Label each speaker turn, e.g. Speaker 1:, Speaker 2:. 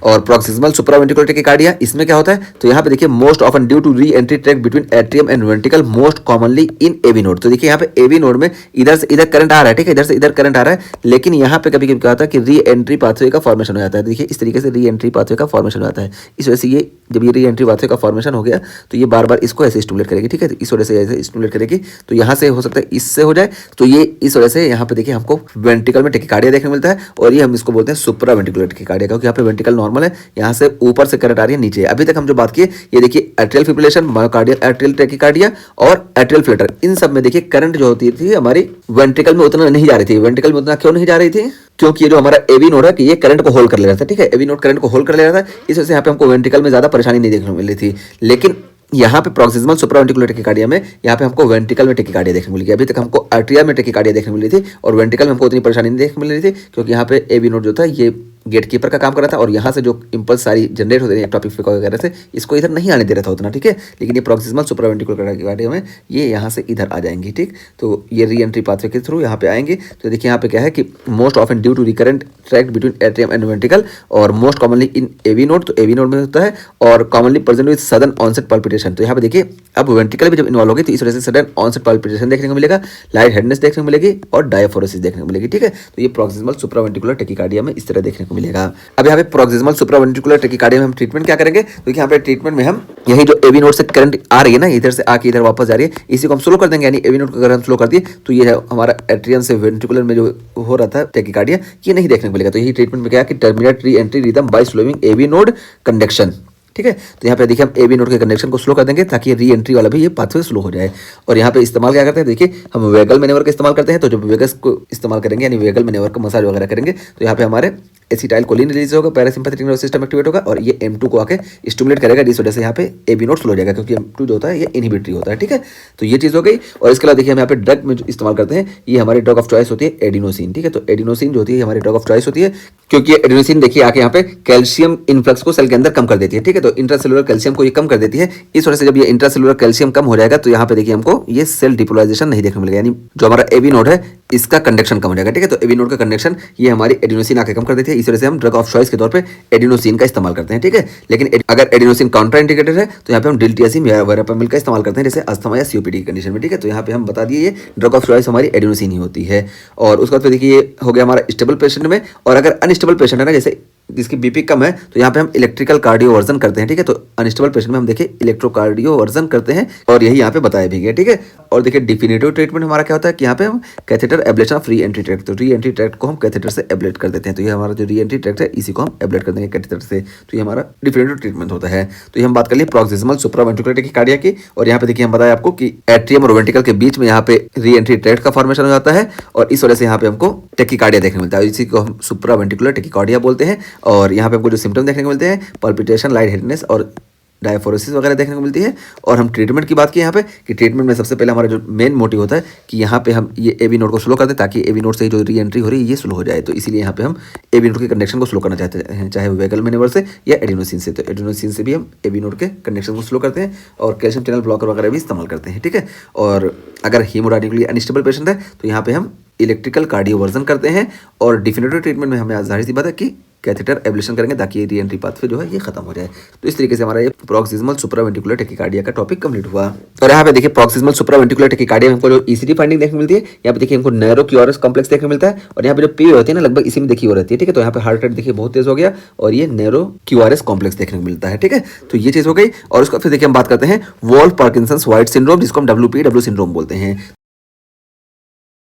Speaker 1: और proximal supraventricular tachycardia, इसमें क्या होता है, तो यहाँ पे देखिए most often due to re entry track between atrium and ventricle most commonly in AV node. तो देखिए यहाँ पे एवी नोड में इधर से इधर करंट आ रहा है, ठीक है, इधर से इधर करंट आ रहा है, लेकिन यहाँ पे कभी कभी क्या होता है कि री एंट्री पाथवे का फॉर्मेशन हो जाता है। देखिए इस तरीके से री एंट्री पाथवे का फॉर्मेशन हो जाता है। इस वजह से ये जब ये री एंट्री पाथवे का फॉर्मेशन हो गया तो ये बार बार इसको ऐसे स्टिमुलेट करेगी, ठीक है, इस वजह से ऐसे स्टिमुलेट करेगी। तो यहाँ से हो सकता है इससे हो जाए, तो ये इस वजह से यहाँ पे देखिए हमको वेंट्रिकल में टेकिकार्डिया देखने को मिलता है, और ये हम इसको बोलते हैं सुप्रावेंट्रिकुलर टेकिकार्डिया, क्योंकि यहाँ पे वेंट्रिकल नॉर्मल है, यहाँ से ऊपर से करंट आ रही है नीचे। अभी तक हम जो बात की ये देखिए atrial fibrillation, myocardial atrial tachycardia और एट्रियल फ्लटर, इन सब में देखिए करंट जो होती थी हमारी वेंट्रिकल में उतना नहीं जा रही थी। वेंट्रिकल में उतना क्यों नहीं जा रही थी, क्योंकि ये जो हमारा एवी नोड है कि ये करंट को होल्ड कर ले रहा था, ठीक है, एवी नोड करंट को होल्ड कर ले रहा था, इस वजह से यहाँ पे हमको वेंट्रिकल में ज्यादा परेशानी नहीं देखने को मिल रही थी। लेकिन यहाँ पे प्रोक्सिमल सुप्रावेंट्रिकुलर टेकिकार्डिया में यहाँ पे हमको वेंट्रिकल में टेकिकार्डिया देखने को मिली। अभी तक हमको आर्ट्रिया में टेकिकार्डिया देखने को मिली थी, और वेंट्रिकल में हमको उतनी परेशानी नहीं देखने को मिल रही थी, क्योंकि यहाँ पे एवी नोड जो था ये गेटकीपर का काम कर रहा था, और यहाँ से जो इंपल्स सारी जनरेट होते हैं एक्टोपिक फ्लिकर वगैरह से, इसको इधर नहीं आने दे रहा था उतना, ठीक है। लेकिन ये प्रोक्सिमल सुप्रावेंट्रिकुलर टेकिकार्डिया में ये यहाँ से इधर आ जाएंगी, ठीक। तो ये री एंट्री पाथवे के थ्रू यहाँ पे आएंगे। तो देखिए यहाँ पे क्या है कि most often due to recurrent track between atrium and ventricle, और most commonly in AV node, तो एवी नोड में होता है, और commonly present with sudden onset palpitation. तो यहाँ पे देखिए अब वेंट्रिकल भी जब इन्वॉल्व होगी तो इस वजह से सडन ऑनसेट पल्पिटेशन देखने को मिलेगा, लाइट हेडनेस देखने को मिलेगी, और डायफोरेसिस देखने को मिलेगी, ठीक है। तो ये प्रोक्सिमल सुप्रावेंट्रिकुलर टेकिकार्डिया में इस तरह देखने को मिलेगा। अब यहाँ पे प्रोक्सिमल सुप्रावेंट्रिकुलर टेकिकार्डिया में हम ट्रीटमेंट क्या करेंगे, तो यहाँ पे ट्रीटमेंट में हम यही जो एवी नोड से करंट आ रही है ना, इधर से आके इधर वापस जा रही है, इसी को हम स्लो कर देंगे। यानी एवी नोड को अगर हम स्लो कर दिए तो ये हमारा एट्रियम से वेंट्रिकुलर में जो हो रहा था टेकिकार्डिया, ये नहीं देखने को मिलेगा। तो यही ट्रीटमेंट में क्या है कि terminate re entry rhythm by slowing AV node conduction, ठीक है। तो यहाँ पे देखिए हम एवी नोड के कंडक्शन को स्लो कर देंगे ताकि री एंट्री वाला भी ये पाथवे स्लो हो जाए। और यहाँ पे इस्तेमाल क्या करते हैं, देखिए हम वेगल मैनेवर का इस्तेमाल करते हैं। तो जब वेगस को इस्तेमाल करेंगे यानी वेगल मैनेवर का मसाज वगैरह करेंगे, तो यहाँ पे हमारे एसिटाइल कोलिन रिलीज होगा, पैरासिम्पैथेटिक नर्वस सिस्टम एक्टिवेट होगा, और ये M2 को आके स्टिमुलेट करेगा, जिस वजह से यहाँ पे एवी नोड स्लो हो जाएगा, क्योंकि M2 जो होता है ये इनहिबिटरी होता है, ठीक है। तो ये चीज़ हो गई। और इसके अलावा देखिए हम यहाँ पे ड्रग में जो इस्तेमाल करते हैं, ये हमारी ड्रग ऑफ चॉइस होती है एडिनोसिन, ठीक है। तो एडिनोसिन जो होती है हमारी ड्रग ऑफ चॉइस होती है, क्योंकि ये एडिनोसिन देखिए आके यहाँ पे कैल्शियम इन्फ्लक्स को सेल के अंदर कम कर देती है, ठीक है। तो इंट्रासेलुलर कैल्शियम को ये कम कर देती है। इस वजह से जब ये इंट्रासेलुलर कैल्शियम कम हो जाएगा तो यहाँ पे देखिए हमको ये सेल डिपोलाइजेशन नहीं देखने को मिलेगा, यानी जो हमारा एवी नोड है इसका कंडक्शन कम हो जाएगा, ठीक है। तो एवी नोड का कंडक्शन ये हमारी एडिनोसिन आके कम कर देती है। इस वजह से हम ड्रग ऑफ चॉइस के तौर पे एडिनोसिन का इस्तेमाल करते हैं, ठीक है। लेकिन अगर एडिनोसिन काउंटर इंडिकेटर है तो यहाँ पे हम डिल्टियासिन या वेरापेमिल का इस्तेमाल करते हैं, जैसे अस्थमा या सीओपीडी की कंडीशन में, ठीक है। तो यहाँ पे हम बता दिए ये ड्रग ऑफ चॉइस हमारी एडिनोसिन ही होती है। और उसके बाद देखिए ये हो गया हमारा स्टेबल पेशेंट में। और अगर अनस्टेबल पेशेंट है ना, जैसे जिसकी बीपी कम है, तो यहाँ पे हम इलेक्ट्रिकल कार्डियोवर्जन करते हैं, ठीक है। तो अनस्टेबल पेशेंट में हम देखिए इलेक्ट्रोकार्डियोवर्जन करते हैं, और यही यहाँ पे बताया भी गया, ठीक है। और देखिए डिफिनेटिव ट्रीटमेंट हमारा क्या होता है कि यहाँ पे हम catheter ablation of re entry tract, तो री एंट्री ट्रैक्ट को हम कैथेटर से एब्लेट कर देते हैं। तो ये हमारा जो री एंट्री ट्रैक्ट है इसी को हम एब्लेट कर देंगे कैथेटर से। तो ये हमारा डिफिनेटिव ट्रीटमेंट होता है। तो ये हम बात कर लिए प्रोक्सिमल सुप्रावेंट्रिकुलर टेकिकार्डिया की। और यहाँ पे देखिए हम बताया आपको कि एट्रियम और वेंट्रिकल के बीच में यहाँ पे री एंट्री ट्रैक्ट का फॉर्मेशन हो जाता है, और इस वजह से यहाँ पे हमको टेकिकार्डिया देखने को मिलता है, इसी को हम सुप्रावेंट्रिकुलर टेकिकार्डिया बोलते हैं। और यहाँ पे हमको जो सिम्टम देखने को मिलते हैं पल्पिटेशन, लाइट हेडनेस और डायफोरेसिस वगैरह देखने को मिलती है। और हम ट्रीटमेंट की बात की यहाँ पे कि ट्रीटमेंट में सबसे पहले हमारा जो मेन मोटिव होता है कि यहाँ पे हम ये एवी नोड को स्लो कर दें, ताकि एवी नोड से जो री एंट्री हो रही है ये स्लो हो जाए। तो इसीलिए यहाँ पे हम एवी नोड के कंडक्शन को स्लो करना चाहते हैं, चाहे वेगल मैनेवर से या एडिनोसिन से। तो एडिनोसिन से भी हम एवी नोड के कंडक्शन को स्लो करते हैं, और कैल्शियम चैनल ब्लॉकर वगैरह भी इस्तेमाल करते हैं, ठीक है। और अगर हीमोडायनेमिकली अनस्टेबल पेशेंट है तो यहाँ पे हम इलेक्ट्रिकल कार्डियोवर्जन करते हैं। और डिफिनेटिव ट्रीटमेंट में हमें जाहिर सी बात है कि कैथेटर एब्लेशन करेंगे ताकि री एंट्री पाथवे जो है ये खत्म हो जाए। तो इस तरीके से हमारा ये प्रोक्सिमल सुप्रावेंट्रिकुलर टेकिकार्डिया का टॉपिक कंप्लीट हुआ। और यहाँ पे देखिए प्रोक्सिमल सुप्रावेंट्रिकुलर टेकिकार्डिया में हमको जो ईसीजी फाइंडिंग देखने को मिलती है, यहाँ पे देखिए हमको नैरो क्यूआरएस कॉम्प्लेक्स देखने को मिलता है, और यहाँ पे जो पी होती है ना लगभग इसी में देखी हो रहती है, ठीक है। तो यहाँ पे हार्ट रेट देखिए बहुत तेज हो गया, और ये नैरो क्यूआरएस कॉम्प्लेक्स देखने को मिलता है, ठीक है। तो ये चीज हो गई। और उसका फिर देखिए हम बात करते हैं वॉल्फ पार्किंसंस वाइट सिंड्रोम, जिसको हम WPW सिंड्रोम बोलते हैं।